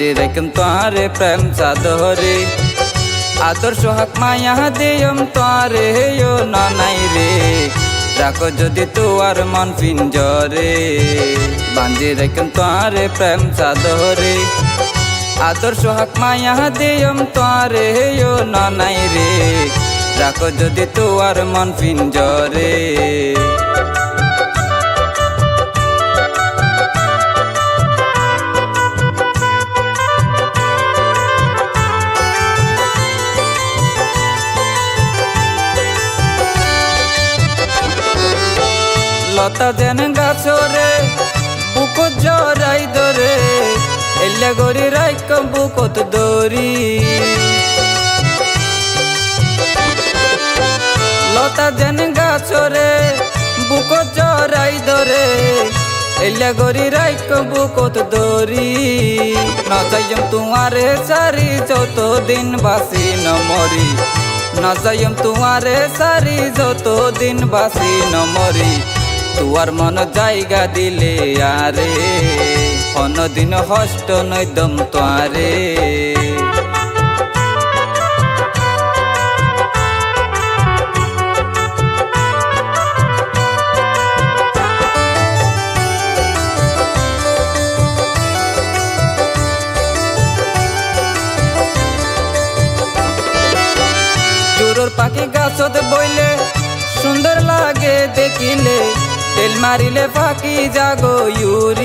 বাঁধি রাখম তোরে প্রেম চাদরে আদর সোহাগ মায়া দিয়ম তোরে ও ননাই রে রাখো যদি তোর মন পিঞ্জরে বাঁধি রাখম তোরে প্রেম চাদরে আদর সোহাগ মায়া দিয়ম তোরে ও ননাই রে রাখো যদি তোর মন পিঞ্জরে লতা যেন গাছরে বুকত জরাই ধরে এলে গরি রাইক বুকত দরি লতা যেন গাছরে বুকত জরাই ধরে এলে গরি রাইক বুকত দরি নজাইম তোমারে সারি যত দিন বাসি ন মরি নজাইম তোমারে সারি যত দিন বাসি ন মরি তুয়ার মন জায়গা দিলে আরে অন্যদিন হষ্ট নইদম তোয়ারে চুরোর পাখি গাছত বইলে সুন্দর লাগে দেখিলে তেল মারিলে পাখি জাগো ইউরি